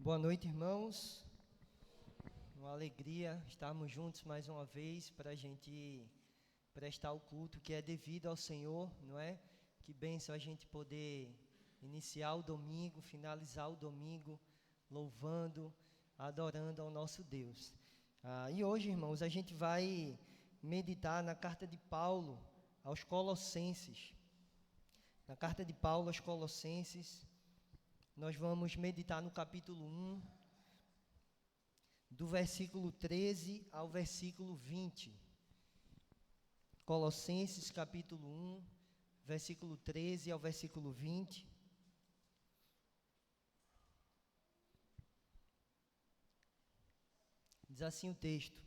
Boa noite, irmãos. Uma alegria estarmos juntos mais uma vez para a gente prestar o culto que é devido ao Senhor, não é? Que bênção a gente poder iniciar o domingo, finalizar o domingo, louvando, adorando ao nosso Deus. E hoje, irmãos, a gente vai meditar na carta de Paulo aos Colossenses. Na carta de Paulo aos Colossenses, nós vamos meditar no capítulo 1, do versículo 13 ao versículo 20. Colossenses, capítulo 1, versículo 13 ao versículo 20. Diz assim o texto: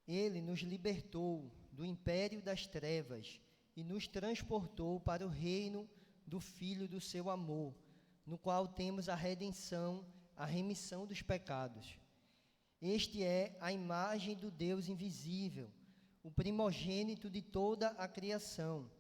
Ele nos libertou do império das trevas e nos transportou para o reino do Filho do seu amor, no qual temos a redenção, a remissão dos pecados. Este é a imagem do Deus invisível, o primogênito de toda a criação,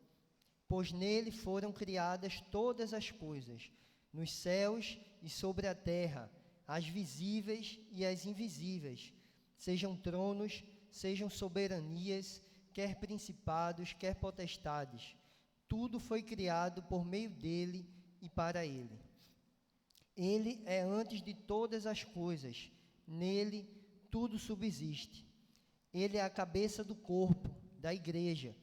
pois nele foram criadas todas as coisas, nos céus e sobre a terra, as visíveis e as invisíveis, sejam tronos, sejam soberanias, quer principados, quer potestades. Tudo foi criado por meio dele e para ele. Ele é antes de todas as coisas, nele tudo subsiste. Ele é a cabeça do corpo, da igreja.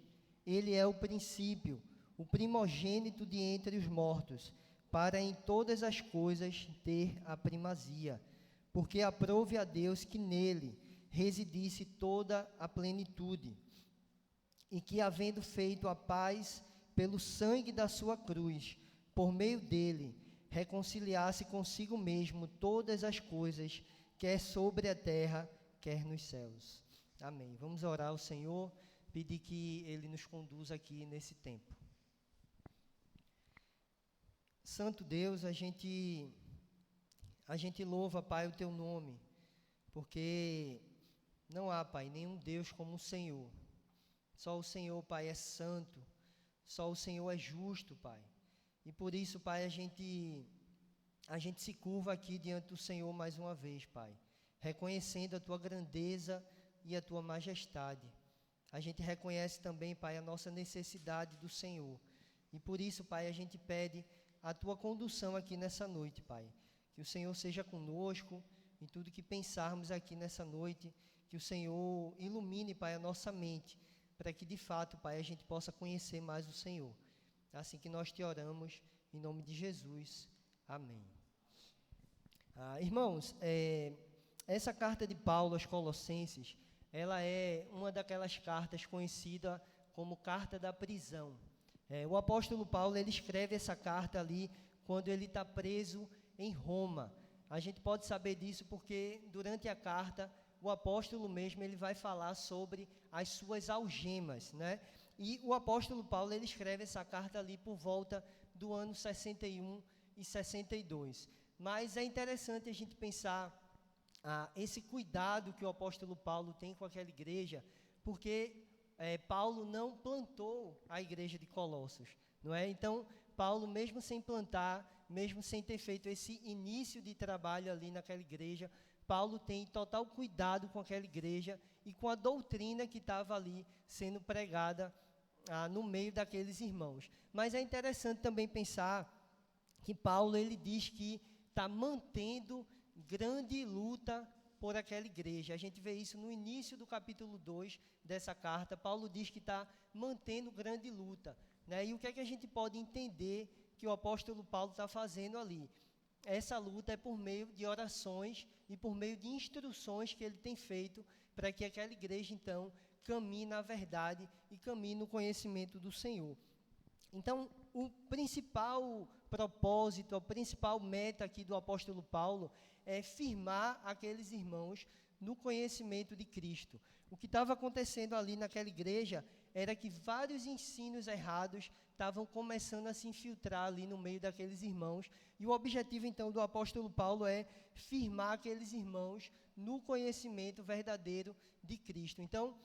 Ele é o princípio, o primogênito de entre os mortos, para em todas as coisas ter a primazia, porque aprouve a Deus que nele residisse toda a plenitude, e que, havendo feito a paz pelo sangue da sua cruz, por meio dele, reconciliasse consigo mesmo todas as coisas, quer sobre a terra, quer nos céus. Amém. Vamos orar ao Senhor, pedir que Ele nos conduza aqui nesse tempo. Santo Deus, a gente louva, Pai, o Teu nome, porque não há, Pai, nenhum Deus como o Senhor. Só o Senhor, Pai, é santo. Só o Senhor é justo, Pai. E por isso, Pai, a gente se curva aqui diante do Senhor mais uma vez, Pai, reconhecendo a Tua grandeza e a Tua majestade. A gente reconhece também, Pai, a nossa necessidade do Senhor. E por isso, Pai, a gente pede a Tua condução aqui nessa noite, Pai. Que o Senhor seja conosco em tudo que pensarmos aqui nessa noite. Que o Senhor ilumine, Pai, a nossa mente, para que de fato, Pai, a gente possa conhecer mais o Senhor. Assim que nós te oramos, em nome de Jesus. Amém. Irmãos, essa carta de Paulo aos Colossenses, ela é uma daquelas cartas conhecida como carta da prisão. O apóstolo Paulo, ele escreve essa carta ali quando ele está preso em Roma. A gente pode saber disso porque durante a carta o apóstolo mesmo, ele vai falar sobre as suas algemas, né? E o apóstolo Paulo, ele escreve essa carta ali por volta do ano 61 e 62. Mas é interessante a gente pensar esse cuidado que o apóstolo Paulo tem com aquela igreja, porque Paulo não plantou a igreja de Colossos, não é? Então, Paulo, mesmo sem plantar, mesmo sem ter feito esse início de trabalho ali naquela igreja, Paulo tem total cuidado com aquela igreja e com a doutrina que estava ali sendo pregada no meio daqueles irmãos. Mas é interessante também pensar que Paulo, ele diz que está mantendo grande luta por aquela igreja. A gente vê isso no início do capítulo 2 dessa carta. Paulo diz que está mantendo grande luta, né? E o que é que a gente pode entender que o apóstolo Paulo está fazendo ali? Essa luta é por meio de orações e por meio de instruções que ele tem feito para que aquela igreja, então, caminhe na verdade e caminhe no conhecimento do Senhor. Então, o principal propósito, a principal meta aqui do apóstolo Paulo é firmar aqueles irmãos no conhecimento de Cristo. O que estava acontecendo ali naquela igreja era que vários ensinos errados estavam começando a se infiltrar ali no meio daqueles irmãos, e o objetivo então do apóstolo Paulo é firmar aqueles irmãos no conhecimento verdadeiro de Cristo. Então,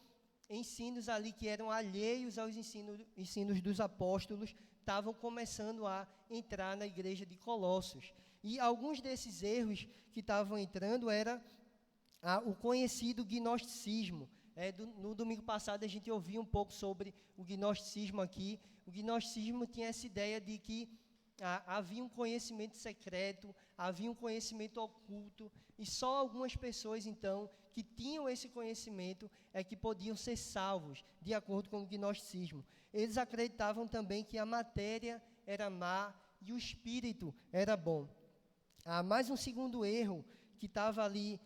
ensinos ali que eram alheios aos ensinos dos apóstolos estavam começando a entrar na igreja de Colossos. E alguns desses erros que estavam entrando era o conhecido gnosticismo. No domingo passado a gente ouviu um pouco sobre o gnosticismo aqui. O gnosticismo tinha essa ideia de que havia um conhecimento secreto, havia um conhecimento oculto, e só algumas pessoas, então, que tinham esse conhecimento que podiam ser salvos, de acordo com o gnosticismo. Eles acreditavam também que a matéria era má e o espírito era bom. Mais um segundo erro que estava ali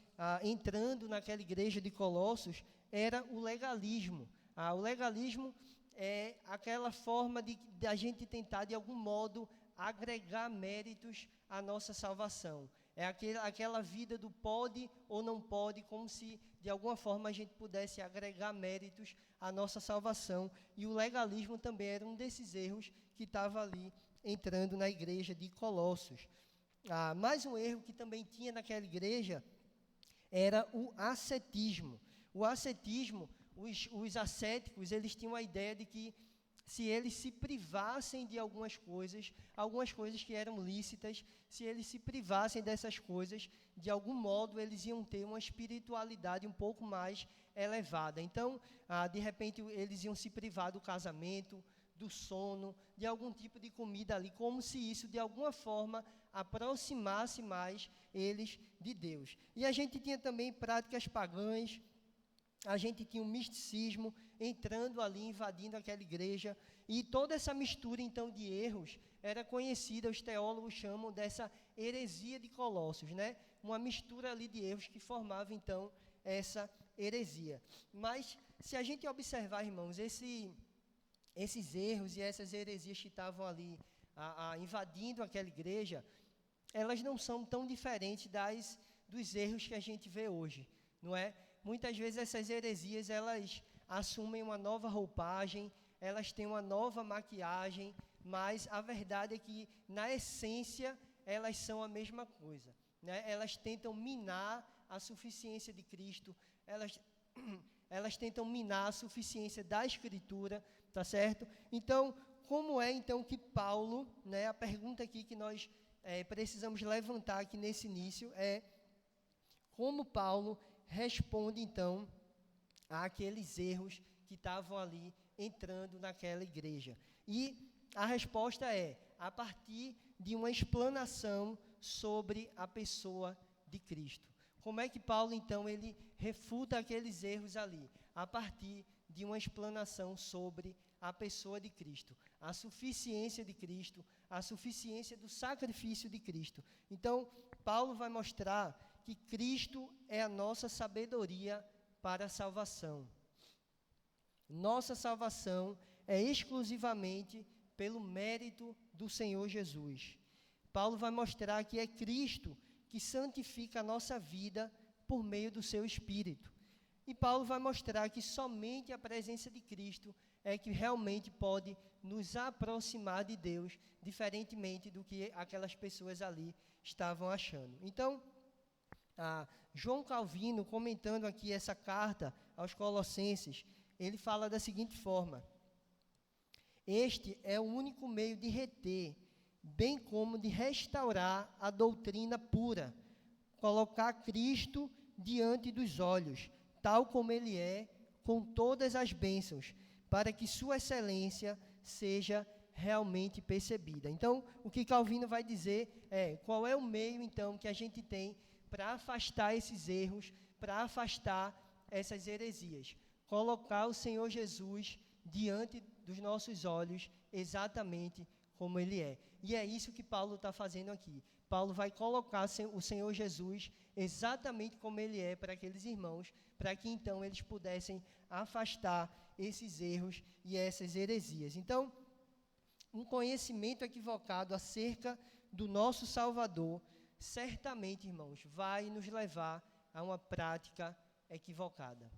entrando naquela igreja de Colossos era o legalismo. O legalismo é aquela forma de a gente tentar, de algum modo, agregar méritos à nossa salvação. É aquela vida do pode ou não pode, como se, de alguma forma, a gente pudesse agregar méritos à nossa salvação. E o legalismo também era um desses erros que estava ali entrando na igreja de Colossos. Mais um erro que também tinha naquela igreja era o ascetismo. O ascetismo, os ascéticos, eles tinham a ideia de que se eles se privassem de algumas coisas que eram lícitas, se eles se privassem dessas coisas, de algum modo eles iam ter uma espiritualidade um pouco mais elevada. Então, de repente, eles iam se privar do casamento, do sono, de algum tipo de comida ali, como se isso, de alguma forma, aproximasse mais eles de Deus. E a gente tinha também práticas pagãs, a gente tinha um misticismo entrando ali, invadindo aquela igreja, e toda essa mistura, então, de erros era conhecida, os teólogos chamam dessa heresia de Colossos, né? Uma mistura ali de erros que formava, então, essa heresia. Mas, se a gente observar, irmãos, esses erros e essas heresias que estavam ali invadindo aquela igreja, elas não são tão diferentes dos erros que a gente vê hoje, não é? Muitas vezes essas heresias, elas assumem uma nova roupagem, elas têm uma nova maquiagem, mas a verdade é que, na essência, elas são a mesma coisa, né? Elas tentam minar a suficiência de Cristo, elas tentam minar a suficiência da Escritura, tá certo? Então, como é, então, que Paulo, né, a pergunta aqui que nós precisamos levantar aqui nesse início é como Paulo responde, então, àqueles erros que estavam ali entrando naquela igreja. E a resposta é a partir de uma explanação sobre a pessoa de Cristo. Como é que Paulo, então, ele refuta aqueles erros ali? A partir de uma explanação sobre a pessoa de Cristo, a suficiência de Cristo, a suficiência do sacrifício de Cristo. Então, Paulo vai mostrar que Cristo é a nossa sabedoria para a salvação. Nossa salvação é exclusivamente pelo mérito do Senhor Jesus. Paulo vai mostrar que é Cristo que santifica a nossa vida por meio do seu Espírito. E Paulo vai mostrar que somente a presença de Cristo é que realmente pode nos aproximar de Deus, diferentemente do que aquelas pessoas ali estavam achando. Então, João Calvino, comentando aqui essa carta aos Colossenses, ele fala da seguinte forma: este é o único meio de reter, bem como de restaurar a doutrina pura, colocar Cristo diante dos olhos, tal como Ele é, com todas as bênçãos, para que sua excelência seja realmente percebida. Então, o que Calvino vai dizer qual é o meio, então, que a gente tem para afastar esses erros, para afastar essas heresias. Colocar o Senhor Jesus diante dos nossos olhos, exatamente como Ele é. E é isso que Paulo está fazendo aqui. Paulo vai colocar o Senhor Jesus exatamente como Ele é para aqueles irmãos, para que então eles pudessem afastar esses erros e essas heresias. Então, um conhecimento equivocado acerca do nosso Salvador, certamente, irmãos, vai nos levar a uma prática equivocada.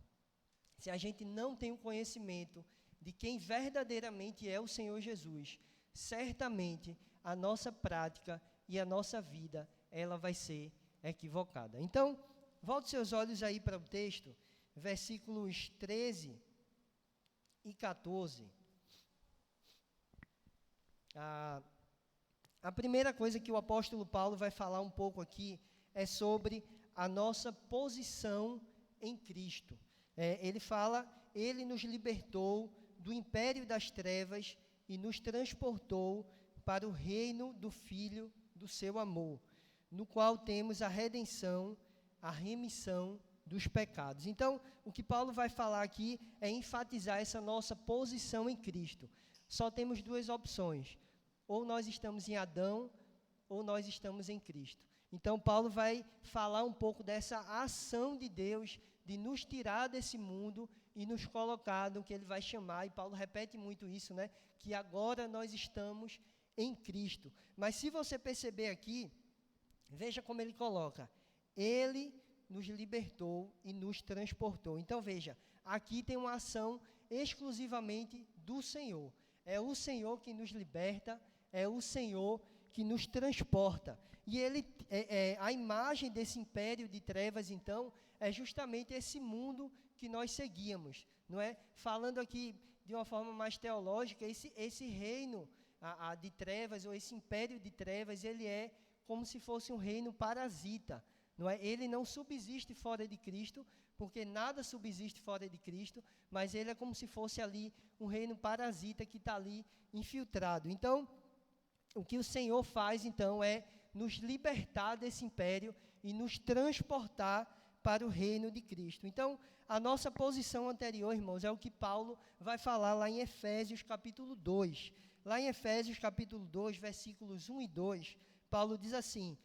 Se a gente não tem o conhecimento de quem verdadeiramente é o Senhor Jesus, certamente a nossa prática e a nossa vida, ela vai ser equivocada. Então, volte seus olhos aí para o texto, versículos 13 e 14. A, a primeira coisa que o apóstolo Paulo vai falar um pouco aqui é sobre a nossa posição em Cristo. Ele fala, ele nos libertou do império das trevas e nos transportou para o reino do Filho do seu amor, no qual temos a redenção, a remissão dos pecados. Então, o que Paulo vai falar aqui é enfatizar essa nossa posição em Cristo. Só temos duas opções: ou nós estamos em Adão, ou nós estamos em Cristo. Então, Paulo vai falar um pouco dessa ação de Deus de nos tirar desse mundo e nos colocar no que ele vai chamar, e Paulo repete muito isso, né? Que agora nós estamos em Cristo. Mas se você perceber aqui, veja como ele coloca: ele nos libertou e nos transportou. Então veja, aqui tem uma ação exclusivamente do Senhor. É o Senhor que nos liberta, é o Senhor que nos transporta. E a imagem desse império de trevas, então, é justamente esse mundo que nós seguíamos, não é? Falando aqui de uma forma mais teológica, esse reino de trevas, ou esse império de trevas, ele é como se fosse um reino parasita, não é? Ele não subsiste fora de Cristo, porque nada subsiste fora de Cristo, mas ele é como se fosse ali um reino parasita que está ali infiltrado. Então, o que o Senhor faz, então, é nos libertar desse império e nos transportar para o reino de Cristo. Então, a nossa posição anterior, irmãos, é o que Paulo vai falar lá em Efésios capítulo 2. Lá em Efésios capítulo 2, versículos 1 e 2, Paulo diz assim: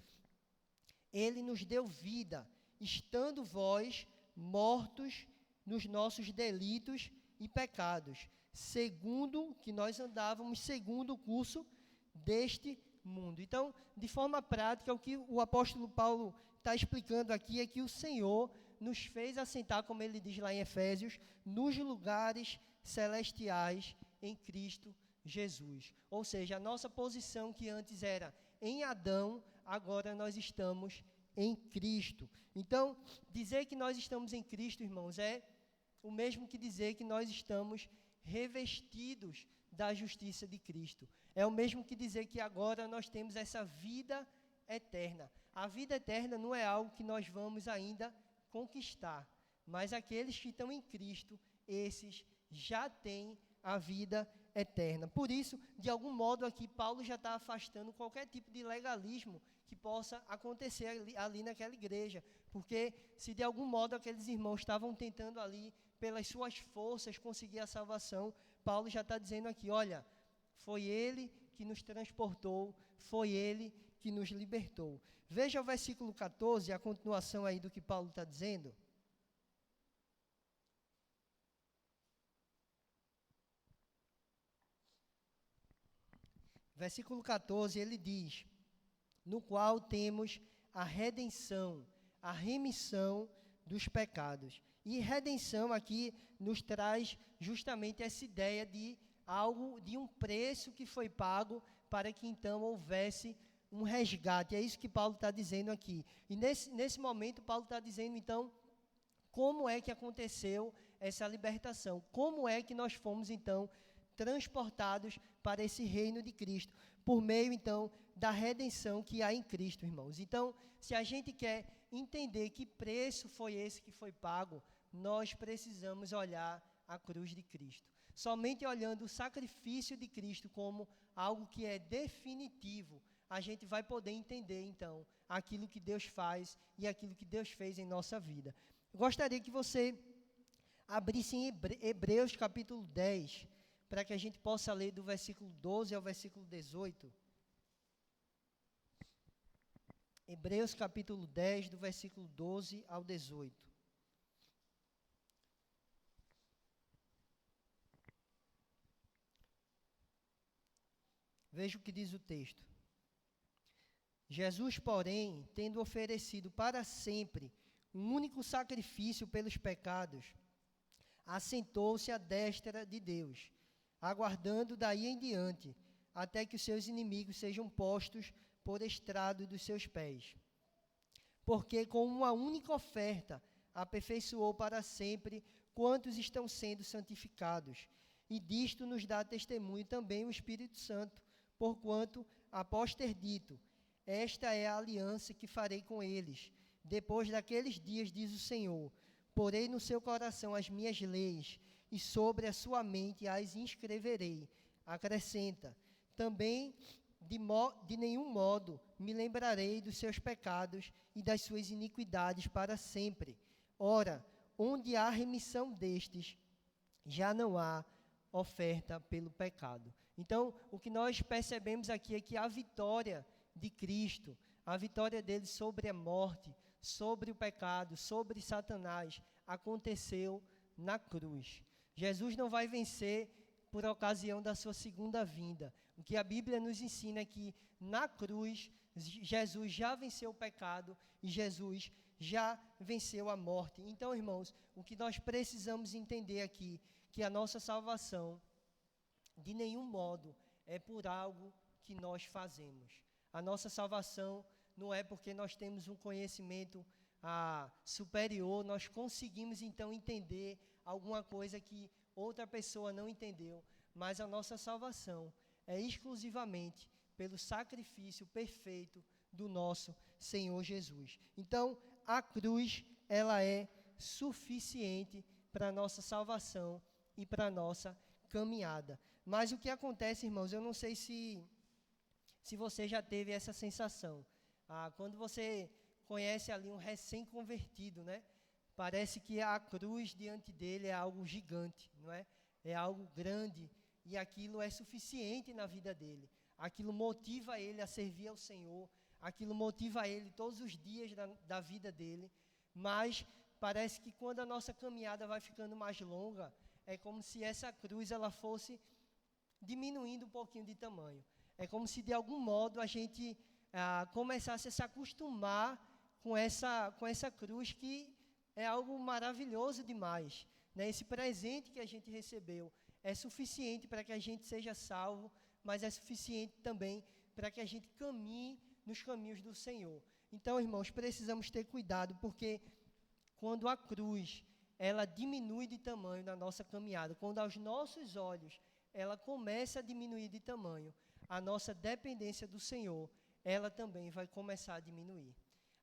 ele nos deu vida, estando vós mortos nos nossos delitos e pecados, segundo que nós andávamos segundo o curso deste mundo. Então, de forma prática, o que o apóstolo Paulo está explicando aqui é que o Senhor nos fez assentar, como ele diz lá em Efésios, nos lugares celestiais em Cristo Jesus. Ou seja, a nossa posição que antes era em Adão, agora nós estamos em Cristo. Então, dizer que nós estamos em Cristo, irmãos, é o mesmo que dizer que nós estamos revestidos da justiça de Cristo. É o mesmo que dizer que agora nós temos essa vida eterna. A vida eterna não é algo que nós vamos ainda conquistar, mas aqueles que estão em Cristo, esses já têm a vida eterna. Por isso, de algum modo aqui, Paulo já está afastando qualquer tipo de legalismo que possa acontecer ali naquela igreja, porque se de algum modo aqueles irmãos estavam tentando ali, pelas suas forças, conseguir a salvação, Paulo já está dizendo aqui, olha, foi ele que nos transportou, foi ele que nos libertou. Veja o versículo 14, a continuação aí do que Paulo está dizendo. Versículo 14, ele diz: no qual temos a redenção, a remissão dos pecados. E redenção aqui nos traz justamente essa ideia de algo, de um preço que foi pago para que então houvesse um resgate. É isso que Paulo está dizendo aqui. E nesse momento, Paulo está dizendo então, como é que aconteceu essa libertação? Como é que nós fomos então transportados para esse reino de Cristo? Por meio então da redenção que há em Cristo, irmãos. Então, se a gente quer entender que preço foi esse que foi pago, nós precisamos olhar a cruz de Cristo. Somente olhando o sacrifício de Cristo como algo que é definitivo, a gente vai poder entender, então, aquilo que Deus faz e aquilo que Deus fez em nossa vida. Gostaria que você abrisse em Hebreus capítulo 10, para que a gente possa ler do versículo 12 ao versículo 18. Hebreus capítulo 10, do versículo 12 ao 18. Veja o que diz o texto. Jesus, porém, tendo oferecido para sempre um único sacrifício pelos pecados, assentou-se à destra de Deus, aguardando daí em diante, até que os seus inimigos sejam postos por estrado dos seus pés. Porque com uma única oferta aperfeiçoou para sempre quantos estão sendo santificados. E disto nos dá testemunho também o Espírito Santo, porquanto, após ter dito, esta é a aliança que farei com eles. Depois daqueles dias, diz o Senhor, porei no seu coração as minhas leis, e sobre a sua mente as inscreverei. Acrescenta, também de nenhum modo me lembrarei dos seus pecados e das suas iniquidades para sempre. Ora, onde há remissão destes, já não há oferta pelo pecado. Então, o que nós percebemos aqui é que a vitória de Cristo, a vitória dele sobre a morte, sobre o pecado, sobre Satanás, aconteceu na cruz. Jesus não vai vencer por ocasião da sua segunda vinda. O que a Bíblia nos ensina é que na cruz, Jesus já venceu o pecado e Jesus já venceu a morte. Então, irmãos, o que nós precisamos entender aqui, que a nossa salvação, de nenhum modo, é por algo que nós fazemos. A nossa salvação não é porque nós temos um conhecimento superior, nós conseguimos então entender alguma coisa que outra pessoa não entendeu, mas a nossa salvação é exclusivamente pelo sacrifício perfeito do nosso Senhor Jesus. Então, a cruz, ela é suficiente para a nossa salvação e para a nossa caminhada. Mas o que acontece, irmãos, eu não sei se você já teve essa sensação. Quando você conhece ali um recém-convertido, né? Parece que a cruz diante dele é algo gigante, não é? É algo grande e aquilo é suficiente na vida dele. Aquilo motiva ele a servir ao Senhor, aquilo motiva ele todos os dias da vida dele, mas parece que quando a nossa caminhada vai ficando mais longa, é como se essa cruz ela fosse diminuindo um pouquinho de tamanho. É como se de algum modo a gente começasse a se acostumar com essa cruz que é algo maravilhoso demais, né? Esse presente que a gente recebeu é suficiente para que a gente seja salvo, mas é suficiente também para que a gente caminhe nos caminhos do Senhor. Então, irmãos, precisamos ter cuidado, porque quando a cruz, ela diminui de tamanho na nossa caminhada, quando aos nossos olhos ela começa a diminuir de tamanho, a nossa dependência do Senhor, ela também vai começar a diminuir.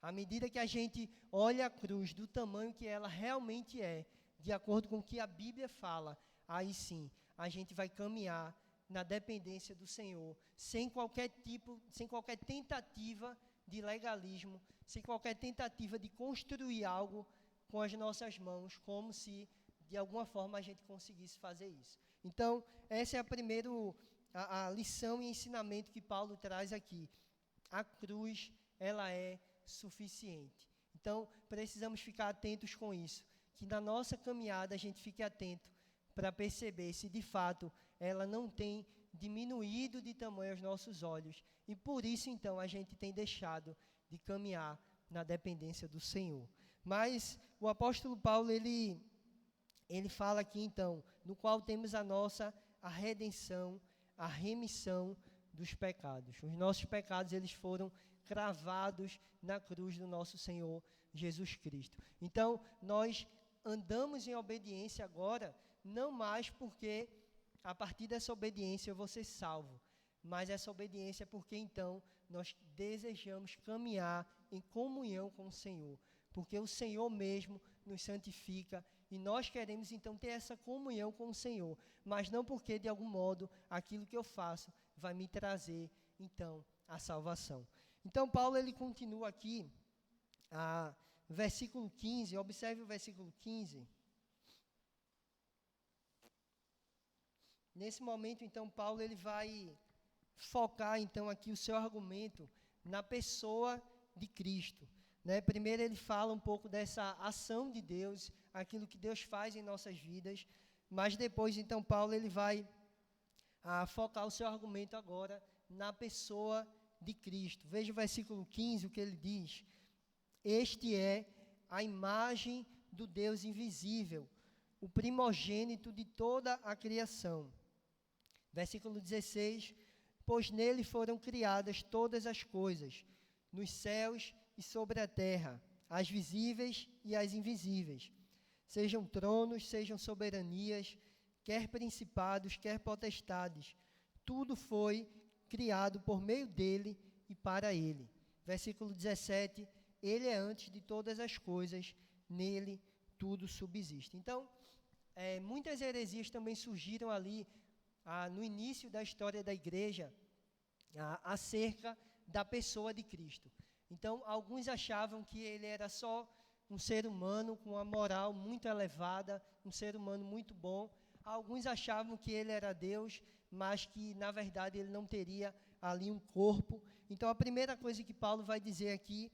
À medida que a gente olha a cruz do tamanho que ela realmente é, de acordo com o que a Bíblia fala, aí sim, a gente vai caminhar na dependência do Senhor, sem qualquer tentativa de legalismo, sem qualquer tentativa de construir algo com as nossas mãos, como se de alguma forma a gente conseguisse fazer isso. Então, essa é a lição e ensinamento que Paulo traz aqui. A cruz, ela é suficiente. Então, precisamos ficar atentos com isso, que na nossa caminhada a gente fique atento para perceber se de fato ela não tem diminuído de tamanho aos nossos olhos, e por isso então a gente tem deixado de caminhar na dependência do Senhor. Mas o apóstolo Paulo, ele fala aqui então, no qual temos a redenção, a remissão dos pecados. Os nossos pecados, eles foram cravados na cruz do nosso Senhor Jesus Cristo. Então, nós andamos em obediência agora, não mais porque a partir dessa obediência eu vou ser salvo, mas essa obediência é porque então nós desejamos caminhar em comunhão com o Senhor, porque o Senhor mesmo nos santifica e nós queremos então ter essa comunhão com o Senhor, mas não porque de algum modo aquilo que eu faço vai me trazer então a salvação. Então Paulo ele continua aqui, versículo 15, observe o versículo 15. Nesse momento, então, Paulo ele vai focar, então, aqui o seu argumento na pessoa de Cristo, né? Primeiro ele fala um pouco dessa ação de Deus, aquilo que Deus faz em nossas vidas, mas depois, então, Paulo ele vai focar o seu argumento agora na pessoa de Cristo. Veja o versículo 15, o que ele diz. Este é a imagem do Deus invisível, o primogênito de toda a criação. Versículo 16, pois nele foram criadas todas as coisas, nos céus e sobre a terra, as visíveis e as invisíveis, sejam tronos, sejam soberanias, quer principados, quer potestades, tudo foi criado por meio dele e para ele. Versículo 17, ele é antes de todas as coisas, nele tudo subsiste. Então, muitas heresias também surgiram ali no início da história da igreja, acerca da pessoa de Cristo. Então, alguns achavam que ele era só um ser humano com uma moral muito elevada, um ser humano muito bom. Alguns achavam que ele era Deus, mas que, na verdade, ele não teria ali um corpo. Então, a primeira coisa que Paulo vai dizer aqui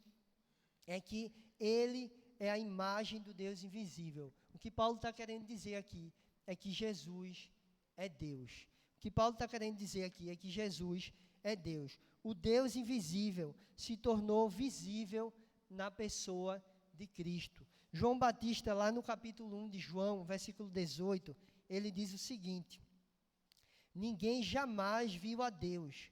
é que ele é a imagem do Deus invisível. O que Paulo está querendo dizer aqui é que Jesus é Deus. O que Paulo está querendo dizer aqui é que Jesus é Deus. O Deus invisível se tornou visível na pessoa de Cristo. João Batista, lá no capítulo 1 de João, versículo 18, ele diz o seguinte: ninguém jamais viu a Deus,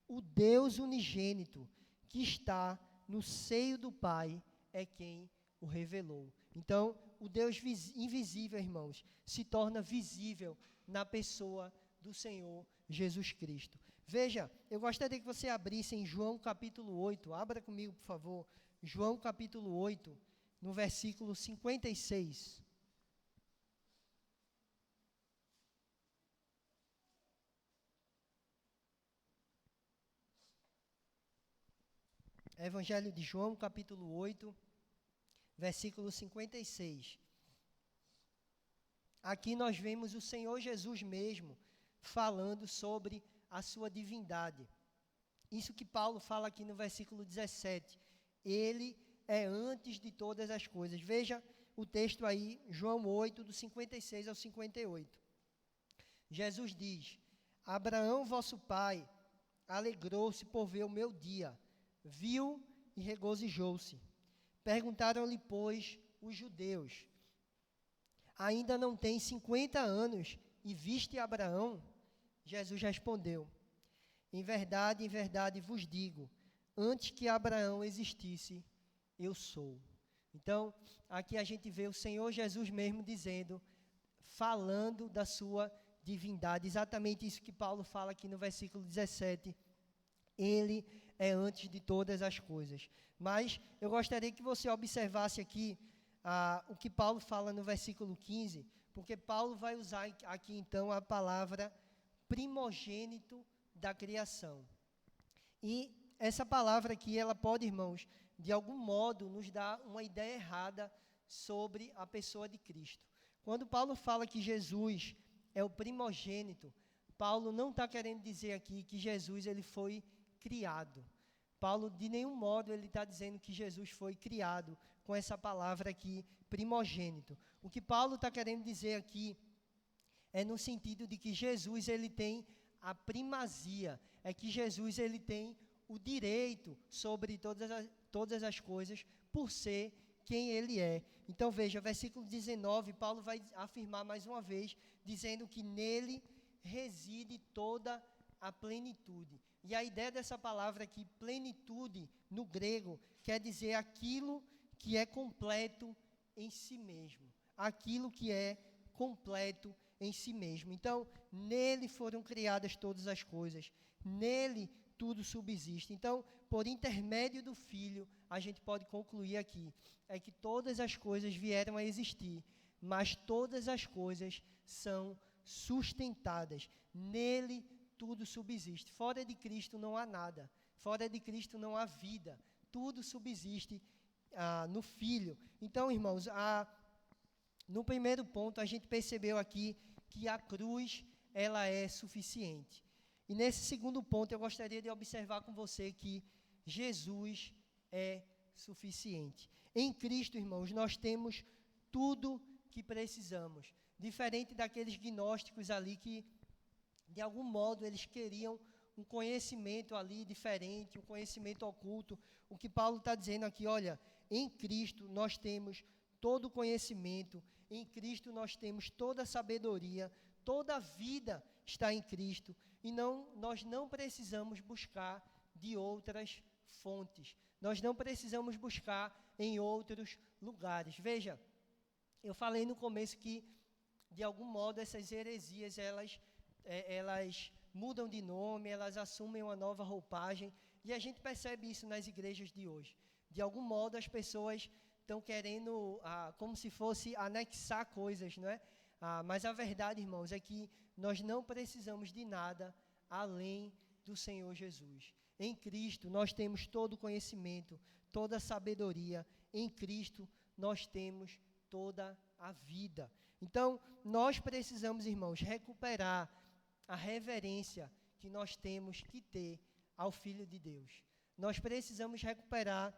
o Deus unigênito que está no seio do Pai é quem o revelou. Então, o Deus invisível, irmãos, se torna visível na pessoa do Senhor Jesus Cristo. Veja, eu gostaria que você abrisse em João capítulo 8, abra comigo, por favor, João capítulo 8, no versículo 56. Evangelho de João, capítulo 8, versículo 56. Aqui nós vemos o Senhor Jesus mesmo falando sobre a sua divindade. Isso que Paulo fala aqui no versículo 17. Ele é antes de todas as coisas. Veja o texto aí, João 8, do 56 ao 58. Jesus diz: Abraão, vosso pai, alegrou-se por ver o meu dia, viu e regozijou-se. Perguntaram-lhe, pois, os judeus: ainda não tem 50 anos e viste Abraão? Jesus respondeu: em verdade vos digo, antes que Abraão existisse, eu sou. Então, aqui a gente vê o Senhor Jesus mesmo dizendo, falando da sua divindade, exatamente isso que Paulo fala aqui no versículo 17. Ele é antes de todas as coisas. Mas eu gostaria que você observasse aqui o que Paulo fala no versículo 15, porque Paulo vai usar aqui então a palavra primogênito da criação. E essa palavra aqui, ela pode, irmãos, de algum modo nos dar uma ideia errada sobre a pessoa de Cristo. Quando Paulo fala que Jesus é o primogênito, Paulo não está querendo dizer aqui que Jesus ele foi criado. Paulo, de nenhum modo, ele está dizendo que Jesus foi criado com essa palavra aqui, primogênito. O que Paulo está querendo dizer aqui é no sentido de que Jesus ele tem a primazia, é que Jesus ele tem o direito sobre todas as coisas por ser quem ele é. Então veja, versículo 19, Paulo vai afirmar mais uma vez, dizendo que nele reside toda a plenitude. E a ideia dessa palavra aqui, plenitude, no grego, quer dizer aquilo que é completo em si mesmo. Aquilo que é completo em si mesmo. Então, nele foram criadas todas as coisas. Nele tudo subsiste. Então, por intermédio do Filho, a gente pode concluir aqui, é que todas as coisas vieram a existir, mas todas as coisas são sustentadas. Nele tudo subsiste. Fora de Cristo não há nada. Fora de Cristo não há vida. Tudo subsiste no Filho. Então, irmãos, no primeiro ponto, a gente percebeu aqui que a cruz, ela é suficiente. E nesse segundo ponto, eu gostaria de observar com você que Jesus é suficiente. Em Cristo, irmãos, nós temos tudo que precisamos. Diferente daqueles gnósticos ali que, de algum modo, eles queriam um conhecimento ali diferente, um conhecimento oculto. O que Paulo está dizendo aqui, olha, em Cristo nós temos todo o conhecimento, em Cristo nós temos toda a sabedoria, toda a vida está em Cristo, e nós não precisamos buscar de outras fontes, nós não precisamos buscar em outros lugares. Veja, eu falei no começo que, de algum modo, essas heresias, elas mudam de nome, elas assumem uma nova roupagem, e a gente percebe isso nas igrejas de hoje. De algum modo, as pessoas estão querendo, como se fosse, anexar coisas, não é? Mas a verdade, irmãos, é que nós não precisamos de nada além do Senhor Jesus. Em Cristo, nós temos todo o conhecimento, toda a sabedoria. Em Cristo, nós temos toda a vida. Então, nós precisamos, irmãos, recuperar a reverência que nós temos que ter ao Filho de Deus. Nós precisamos recuperar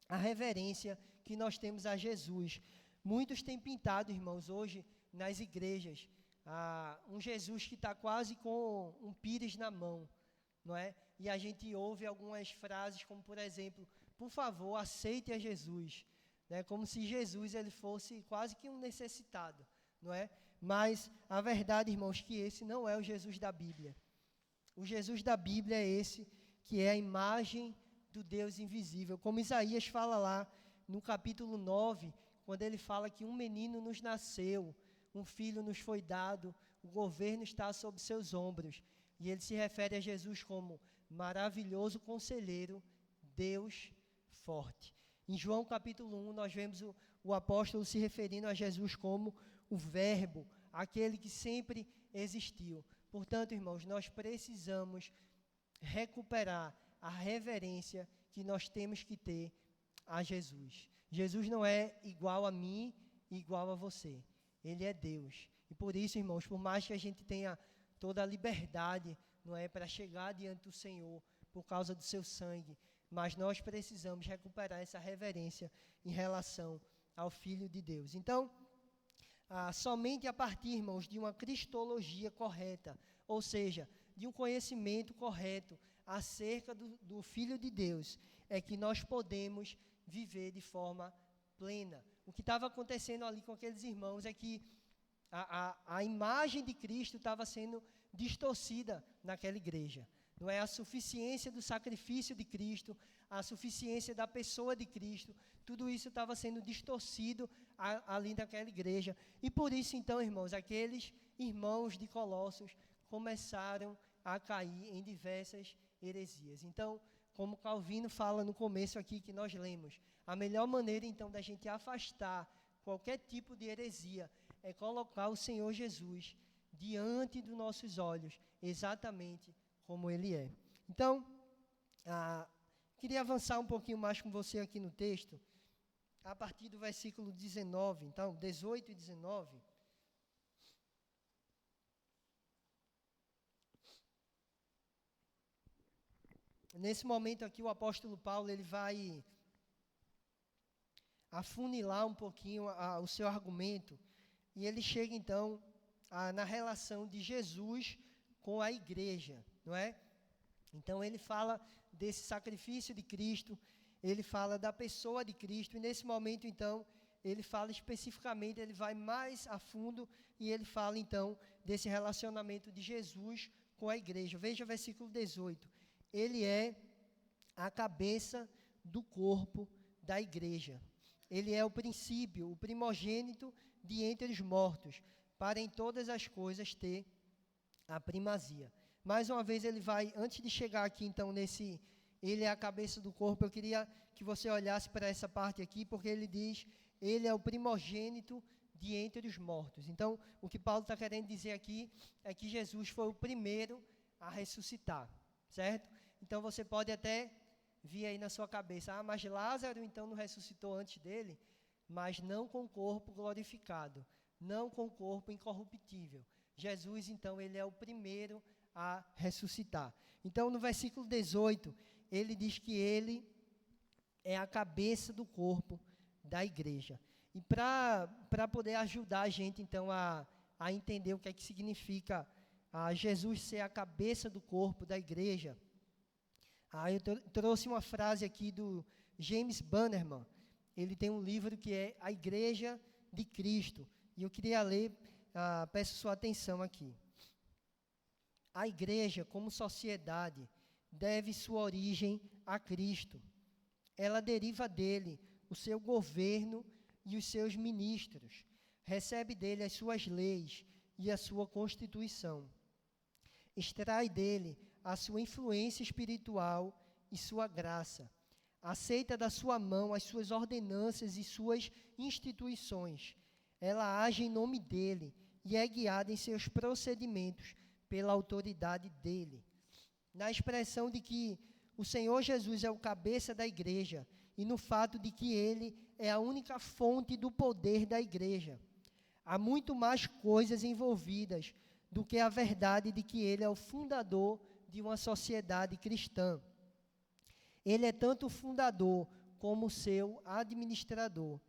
a reverência que nós temos a Jesus. Muitos têm pintado, irmãos, hoje nas igrejas, um Jesus que está quase com um pires na mão, não é? E a gente ouve algumas frases como, por exemplo, por favor, aceite a Jesus, né? Como se Jesus ele fosse quase que um necessitado, não é? Mas a verdade, irmãos, que esse não é o Jesus da Bíblia. O Jesus da Bíblia é esse que é a imagem do Deus invisível. Como Isaías fala lá no capítulo 9, quando ele fala que um menino nos nasceu, um filho nos foi dado, o governo está sob seus ombros. E ele se refere a Jesus como maravilhoso conselheiro, Deus forte. Em João capítulo 1, nós vemos o apóstolo se referindo a Jesus como o Verbo, aquele que sempre existiu. Portanto, irmãos, nós precisamos recuperar a reverência que nós temos que ter a Jesus. Jesus não é igual a mim e igual a você. Ele é Deus. E por isso, irmãos, por mais que a gente tenha toda a liberdade, não é, para chegar diante do Senhor por causa do seu sangue, mas nós precisamos recuperar essa reverência em relação ao Filho de Deus. Então, somente a partir, irmãos, de uma cristologia correta, ou seja, de um conhecimento correto acerca do Filho de Deus, é que nós podemos viver de forma plena. O que estava acontecendo ali com aqueles irmãos é que a imagem de Cristo estava sendo distorcida naquela igreja. Não é a suficiência do sacrifício de Cristo, a suficiência da pessoa de Cristo, tudo isso estava sendo distorcido ali naquela igreja. E por isso, então, irmãos, aqueles irmãos de Colossos começaram a cair em diversas heresias. Então, como Calvino fala no começo aqui que nós lemos, a melhor maneira, então, da gente afastar qualquer tipo de heresia é colocar o Senhor Jesus diante dos nossos olhos, exatamente como Ele é. Então, queria avançar um pouquinho mais com você aqui no texto, a partir do versículo 19, então, 18 e 19. Nesse momento aqui, o apóstolo Paulo, ele vai afunilar um pouquinho o seu argumento, e ele chega, então, na relação de Jesus com a igreja, não é? Então, ele fala desse sacrifício de Cristo, ele fala da pessoa de Cristo, e nesse momento, então, ele fala especificamente, ele vai mais a fundo, e ele fala, então, desse relacionamento de Jesus com a igreja. Veja o versículo 18. Ele é a cabeça do corpo da igreja. Ele é o princípio, o primogênito de entre os mortos, para em todas as coisas ter a primazia. Mais uma vez ele vai, antes de chegar aqui então nesse, ele é a cabeça do corpo, eu queria que você olhasse para essa parte aqui, porque ele diz, ele é o primogênito de entre os mortos. Então, o que Paulo está querendo dizer aqui é que Jesus foi o primeiro a ressuscitar, certo? Então, você pode até vir aí na sua cabeça, mas Lázaro então não ressuscitou antes dele, mas não com o corpo glorificado, não com o corpo incorruptível. Jesus, então, ele é o primeiro a ressuscitar. Então, no versículo 18, ele diz que ele é a cabeça do corpo da igreja. E para poder ajudar a gente, então, a entender o que é que significa Jesus ser a cabeça do corpo da igreja, eu trouxe uma frase aqui do James Bannerman. Ele tem um livro que é A Igreja de Cristo. E eu queria ler, peço sua atenção aqui. A igreja, como sociedade, deve sua origem a Cristo. Ela deriva dele o seu governo e os seus ministros. Recebe dele as suas leis e a sua constituição. extrai dele a sua influência espiritual e sua graça. Aceita da sua mão as suas ordenanças e suas instituições. Ela age em nome dele e é guiada em seus procedimentos pela autoridade dele. Na expressão de que o Senhor Jesus é o cabeça da igreja e no fato de que ele é a única fonte do poder da igreja. Há muito mais coisas envolvidas do que a verdade de que ele é o fundador de uma sociedade cristã. Ele é tanto o fundador como o seu administrador.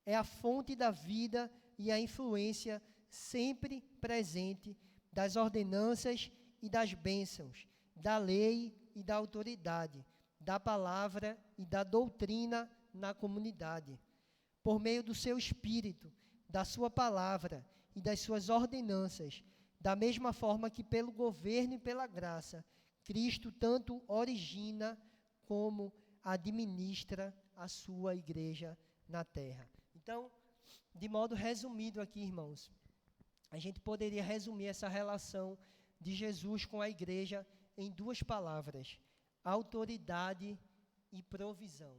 É a fonte da vida e a influência sempre presente das ordenanças e das bênçãos, da lei e da autoridade, da palavra e da doutrina na comunidade. Por meio do seu Espírito, da sua palavra e das suas ordenanças, da mesma forma que pelo governo e pela graça, Cristo tanto origina como administra a sua igreja na terra. Então, de modo resumido aqui, irmãos, a gente poderia resumir essa relação de Jesus com a igreja em duas palavras: autoridade e provisão.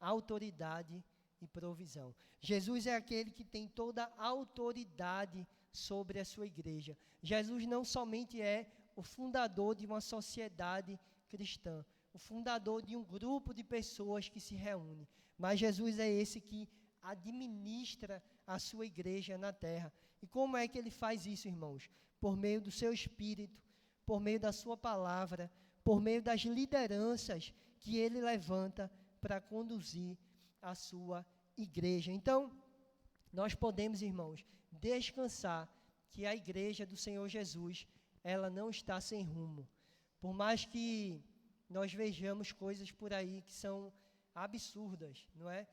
Autoridade e provisão. Jesus é aquele que tem toda a autoridade sobre a sua igreja. Jesus não somente é o fundador de uma sociedade cristã, o fundador de um grupo de pessoas que se reúne, mas Jesus é esse que administra a sua igreja na terra. E como é que ele faz isso, irmãos? Por meio do seu Espírito, por meio da sua palavra, por meio das lideranças que ele levanta para conduzir a sua igreja. Então, nós podemos, irmãos, descansar que a igreja do Senhor Jesus, ela não está sem rumo. Por mais que nós vejamos coisas por aí que são absurdas, não é?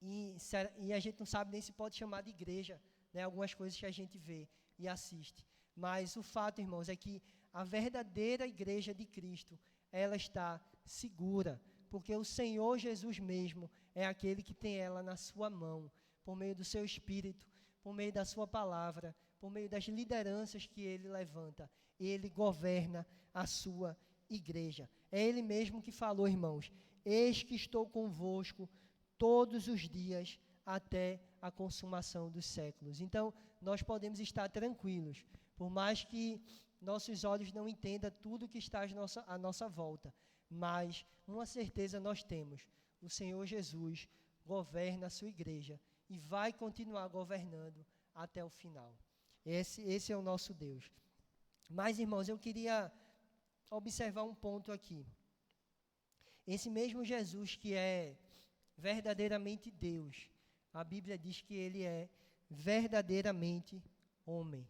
E a gente não sabe nem se pode chamar de igreja, né? Algumas coisas que a gente vê e assiste. Mas o fato, irmãos, é que a verdadeira igreja de Cristo, ela está segura, porque o Senhor Jesus mesmo é aquele que tem ela na sua mão, por meio do seu Espírito, por meio da sua palavra, por meio das lideranças que ele levanta. Ele governa a sua igreja. É ele mesmo que falou, irmãos: eis que estou convosco todos os dias até a consumação dos séculos. Então, nós podemos estar tranquilos, por mais que nossos olhos não entendam tudo que está à nossa volta, mas uma certeza nós temos: o Senhor Jesus governa a sua igreja e vai continuar governando até o final. Esse é o nosso Deus. Mas, irmãos, eu queria observar um ponto aqui. Esse mesmo Jesus que é verdadeiramente Deus, a Bíblia diz que ele é verdadeiramente homem.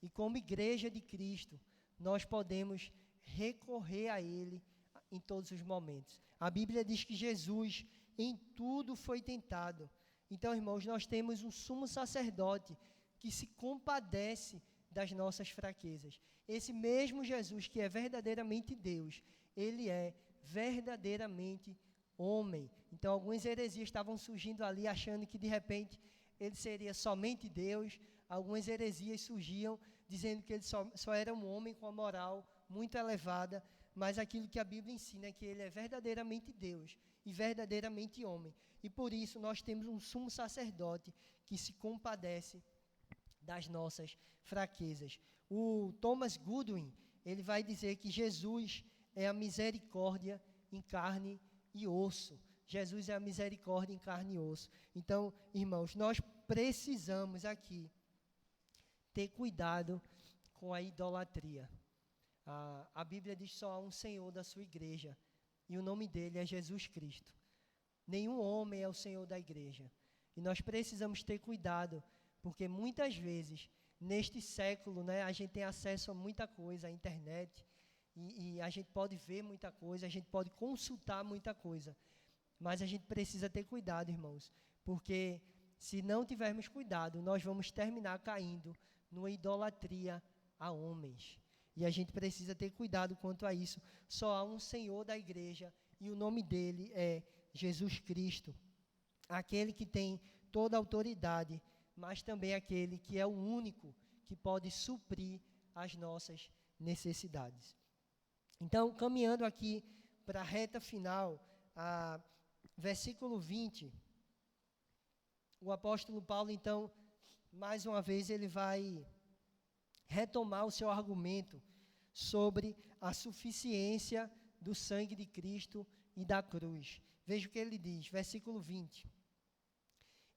E como igreja de Cristo, nós podemos recorrer a ele em todos os momentos. A Bíblia diz que Jesus em tudo foi tentado. Então, irmãos, nós temos um sumo sacerdote que se compadece das nossas fraquezas. Esse mesmo Jesus que é verdadeiramente Deus, ele é verdadeiramente homem. Então, algumas heresias estavam surgindo ali, achando que de repente ele seria somente Deus. Algumas heresias surgiam dizendo que ele só era um homem com a moral muito elevada, mas aquilo que a Bíblia ensina é que ele é verdadeiramente Deus e verdadeiramente homem. E por isso nós temos um sumo sacerdote que se compadece das nossas fraquezas. O Thomas Goodwin, ele vai dizer que Jesus é a misericórdia em carne e osso. Jesus é a misericórdia em carne e osso. Então, irmãos, nós precisamos aqui ter cuidado com a idolatria. A Bíblia diz que só há um Senhor da sua igreja, e o nome dele é Jesus Cristo. Nenhum homem é o Senhor da igreja. E nós precisamos ter cuidado, porque muitas vezes, neste século, né, a gente tem acesso a muita coisa, a internet, e a gente pode ver muita coisa, a gente pode consultar muita coisa. Mas a gente precisa ter cuidado, irmãos, porque se não tivermos cuidado, nós vamos terminar caindo numa idolatria a homens. E a gente precisa ter cuidado quanto a isso. Só há um Senhor da igreja e o nome dele é Jesus Cristo. Aquele que tem toda a autoridade, mas também aquele que é o único que pode suprir as nossas necessidades. Então, caminhando aqui para a reta final, versículo 20, o apóstolo Paulo, então, mais uma vez, ele vai retomar o seu argumento sobre a suficiência do sangue de Cristo e da cruz. Veja o que ele diz, versículo 20.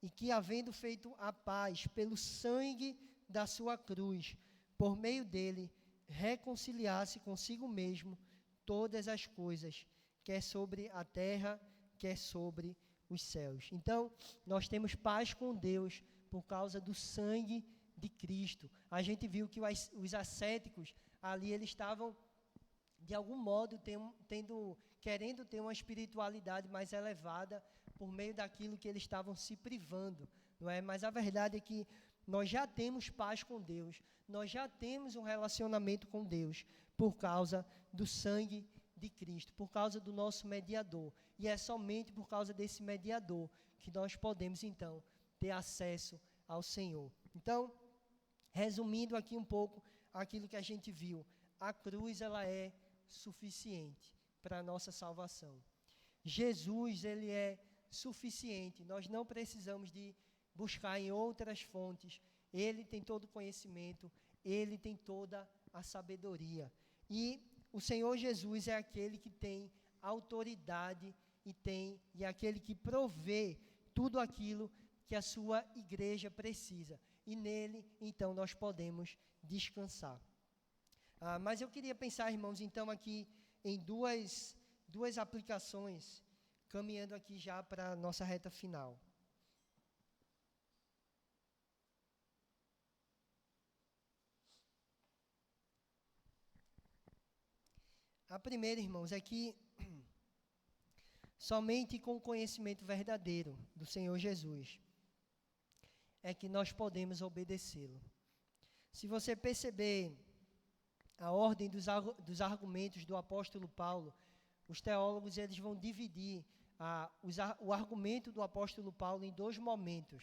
E que, havendo feito a paz pelo sangue da sua cruz, por meio dele, reconciliasse consigo mesmo todas as coisas, quer sobre a terra, quer sobre os céus. Então, nós temos paz com Deus por causa do sangue de Cristo. A gente viu que os ascéticos ali, eles estavam, de algum modo, querendo ter uma espiritualidade mais elevada por meio daquilo que eles estavam se privando, não é? Mas a verdade é que nós já temos paz com Deus, nós já temos um relacionamento com Deus por causa do sangue de Cristo, por causa do nosso mediador. E é somente por causa desse mediador que nós podemos, então, ter acesso ao Senhor. Então, resumindo aqui um pouco aquilo que a gente viu, a cruz, ela é suficiente para a nossa salvação. Jesus, ele é suficiente, nós não precisamos de buscar em outras fontes, ele tem todo o conhecimento, ele tem toda a sabedoria. E o Senhor Jesus é aquele que tem autoridade e é aquele que provê tudo aquilo que a sua igreja precisa. E nele, então, nós podemos descansar. Mas eu queria pensar, irmãos, então, aqui em duas aplicações, caminhando aqui já para a nossa reta final. A primeira, irmãos, é que somente com o conhecimento verdadeiro do Senhor Jesus é que nós podemos obedecê-lo. Se você perceber a ordem dos argumentos do apóstolo Paulo, os teólogos eles vão dividir o argumento do apóstolo Paulo em dois momentos.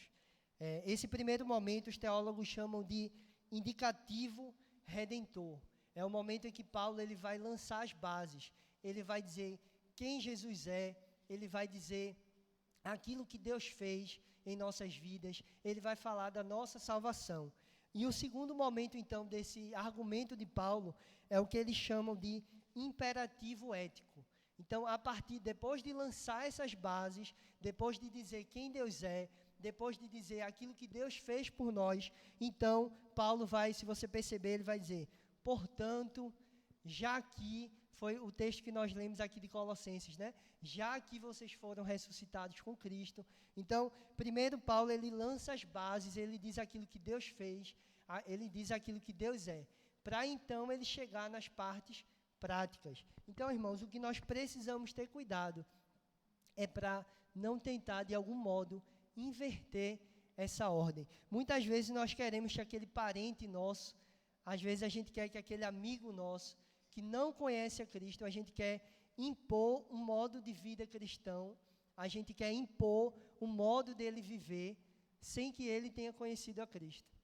Esse primeiro momento os teólogos chamam de indicativo redentor. É o momento em que Paulo ele vai lançar as bases, ele vai dizer quem Jesus é, ele vai dizer aquilo que Deus fez em nossas vidas, ele vai falar da nossa salvação. E o segundo momento, então, desse argumento de Paulo é o que eles chamam de imperativo ético. Então, depois de lançar essas bases, depois de dizer quem Deus é, depois de dizer aquilo que Deus fez por nós, então, Paulo vai, se você perceber, ele vai dizer, portanto, já que, foi o texto que nós lemos aqui de Colossenses, né? Já que vocês foram ressuscitados com Cristo. Então, primeiro Paulo, ele lança as bases, ele diz aquilo que Deus fez, ele diz aquilo que Deus é, para então ele chegar nas partes práticas. Então, irmãos, o que nós precisamos ter cuidado é para não tentar, de algum modo, inverter essa ordem. Muitas vezes nós queremos que aquele parente nosso, às vezes a gente quer que aquele amigo nosso, que não conhece a Cristo, a gente quer impor um modo de vida cristão, a gente quer impor um modo dele viver, sem que ele tenha conhecido a Cristo.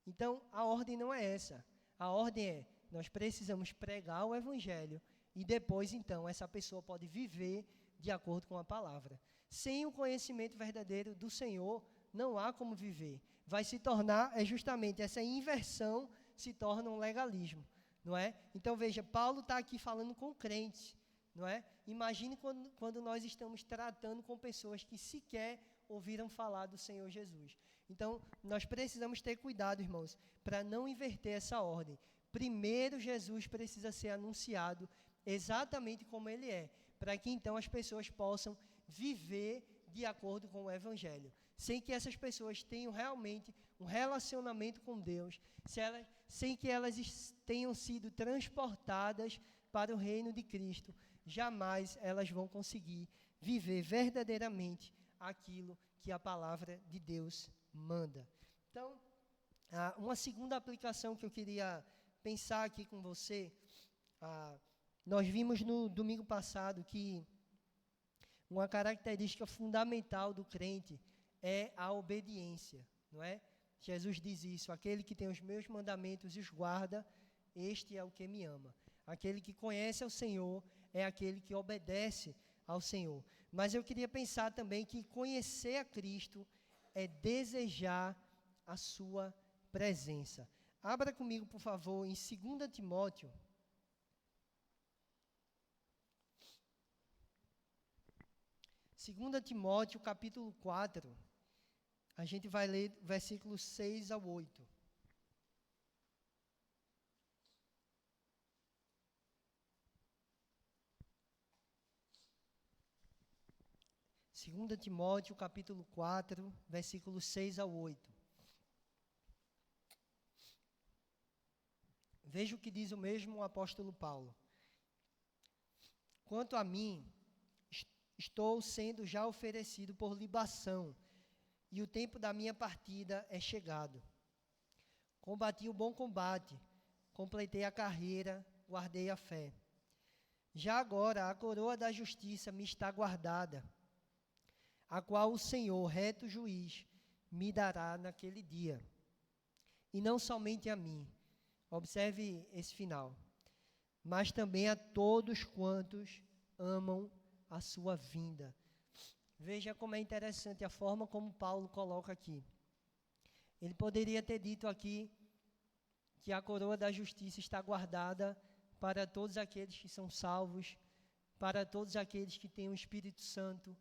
Então, a ordem não é essa. A ordem é, nós precisamos pregar o Evangelho, e depois, então, essa pessoa pode viver de acordo com a palavra. Sem o conhecimento verdadeiro do Senhor, não há como viver. Vai se tornar, justamente, essa inversão se torna um legalismo. Não é? Então, veja, Paulo está aqui falando com crentes, não é? Imagine quando nós estamos tratando com pessoas que sequer ouviram falar do Senhor Jesus. Então, nós precisamos ter cuidado, irmãos, para não inverter essa ordem. Primeiro, Jesus precisa ser anunciado exatamente como ele é, para que então as pessoas possam viver de acordo com o Evangelho, sem que essas pessoas tenham realmente um relacionamento com Deus, sem que elas tenham sido transportadas para o reino de Cristo, jamais elas vão conseguir viver verdadeiramente aquilo que a palavra de Deus manda. Então, uma segunda aplicação que eu queria pensar aqui com você, nós vimos no domingo passado que uma característica fundamental do crente é a obediência, não é? Jesus diz isso, aquele que tem os meus mandamentos e os guarda, este é o que me ama. Aquele que conhece ao Senhor é aquele que obedece ao Senhor. Mas eu queria pensar também que conhecer a Cristo é desejar a sua presença. Abra comigo, por favor, em 2 Timóteo. 2 Timóteo, capítulo 4. A gente vai ler versículos 6 ao 8. 2 Timóteo, capítulo 4, versículos 6 ao 8. Veja o que diz o mesmo apóstolo Paulo. Quanto a mim, estou sendo já oferecido por libação, e o tempo da minha partida é chegado. Combati o bom combate, completei a carreira, guardei a fé. Já agora a coroa da justiça me está guardada, a qual o Senhor, reto juiz, me dará naquele dia. E não somente a mim, observe esse final, mas também a todos quantos amam a sua vinda. Veja como é interessante a forma como Paulo coloca aqui. Ele poderia ter dito aqui que a coroa da justiça está guardada para todos aqueles que são salvos, para todos aqueles que têm o Espírito Santo,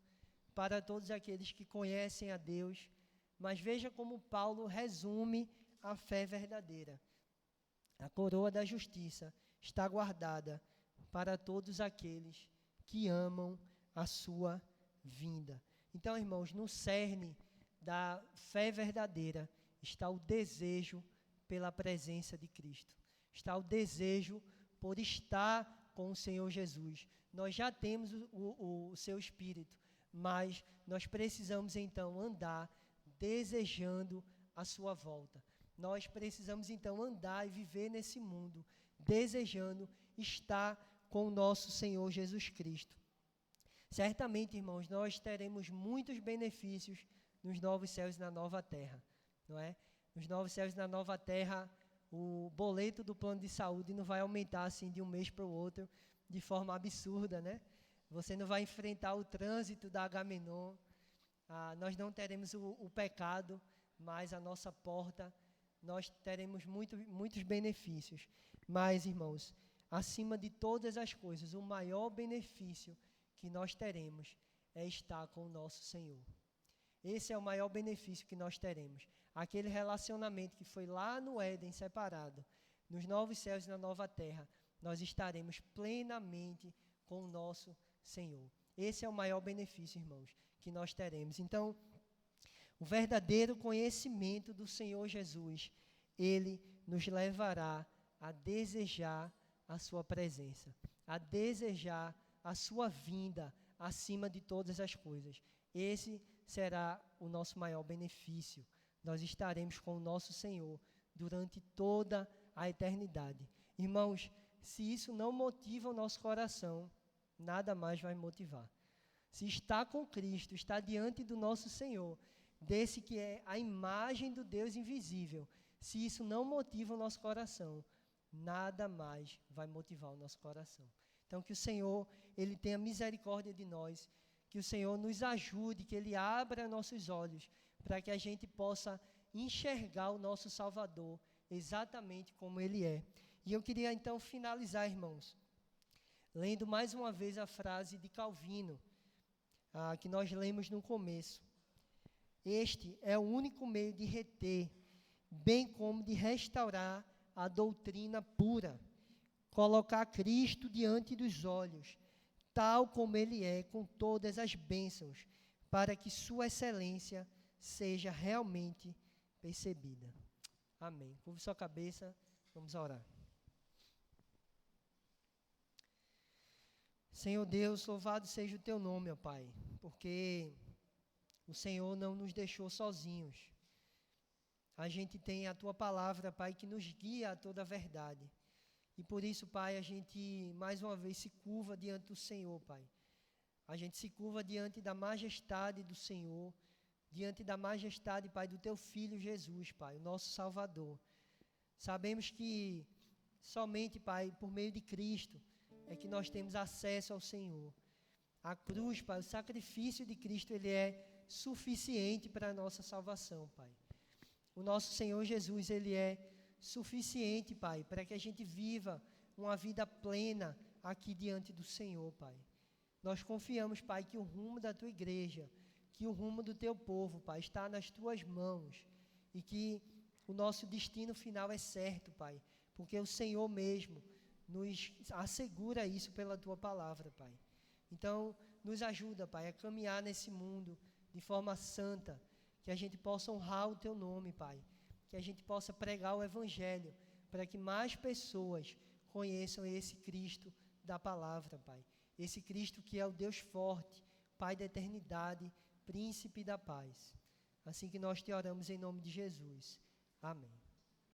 para todos aqueles que conhecem a Deus. Mas veja como Paulo resume a fé verdadeira. A coroa da justiça está guardada para todos aqueles que amam a sua vinda. Então, irmãos, no cerne da fé verdadeira está o desejo pela presença de Cristo. Está o desejo por estar com o Senhor Jesus. Nós já temos o seu Espírito, mas nós precisamos então andar desejando a sua volta. Nós precisamos então andar e viver nesse mundo desejando estar com o nosso Senhor Jesus Cristo. Certamente, irmãos, nós teremos muitos benefícios nos novos céus e na nova terra, não é? Nos novos céus e na nova terra, o boleto do plano de saúde não vai aumentar assim de um mês para o outro de forma absurda, né? Você não vai enfrentar o trânsito da Agamenon, nós não teremos o pecado, mas a nossa porta, nós teremos muitos benefícios. Mas, irmãos, acima de todas as coisas, o maior benefício que nós teremos é estar com o nosso Senhor. Esse é o maior benefício que nós teremos. Aquele relacionamento que foi lá no Éden separado, nos novos céus e na nova terra, nós estaremos plenamente com o nosso Senhor. Esse é o maior benefício, irmãos, que nós teremos. Então, o verdadeiro conhecimento do Senhor Jesus, ele nos levará a desejar a sua presença, a desejar a sua vinda acima de todas as coisas. Esse será o nosso maior benefício. Nós estaremos com o nosso Senhor durante toda a eternidade. Irmãos, se isso não motiva o nosso coração, nada mais vai motivar. Se está com Cristo, está diante do nosso Senhor, desse que é a imagem do Deus invisível, se isso não motiva o nosso coração, nada mais vai motivar o nosso coração. Então, que o Senhor, ele tenha misericórdia de nós, que o Senhor nos ajude, que ele abra nossos olhos, para que a gente possa enxergar o nosso Salvador exatamente como ele é. E eu queria então finalizar, irmãos, lendo mais uma vez a frase de Calvino, que nós lemos no começo. Este é o único meio de reter, bem como de restaurar a doutrina pura, colocar Cristo diante dos olhos, tal como ele é, com todas as bênçãos, para que sua excelência seja realmente percebida. Amém. Curve sua cabeça, vamos orar. Senhor Deus, louvado seja o teu nome, ó Pai, porque o Senhor não nos deixou sozinhos. A gente tem a tua palavra, Pai, que nos guia a toda a verdade. E por isso, Pai, a gente mais uma vez se curva diante do Senhor, Pai. A gente se curva diante da majestade do Senhor, diante da majestade, Pai, do teu Filho Jesus, Pai, o nosso Salvador. Sabemos que somente, Pai, por meio de Cristo é que nós temos acesso ao Senhor. A cruz, Pai, o sacrifício de Cristo, ele é suficiente para a nossa salvação, Pai. O nosso Senhor Jesus, ele é suficiente, Pai, para que a gente viva uma vida plena aqui diante do Senhor, Pai. Nós confiamos, Pai, que o rumo da Tua igreja, que o rumo do Teu povo, Pai, está nas Tuas mãos e que o nosso destino final é certo, Pai, porque o Senhor mesmo nos assegura isso pela Tua palavra, Pai. Então, nos ajuda, Pai, a caminhar nesse mundo de forma santa, que a gente possa honrar o Teu nome, Pai, que a gente possa pregar o Evangelho, para que mais pessoas conheçam esse Cristo da palavra, Pai. Esse Cristo que é o Deus forte, Pai da eternidade, Príncipe da paz. Assim que nós te oramos em nome de Jesus. Amém.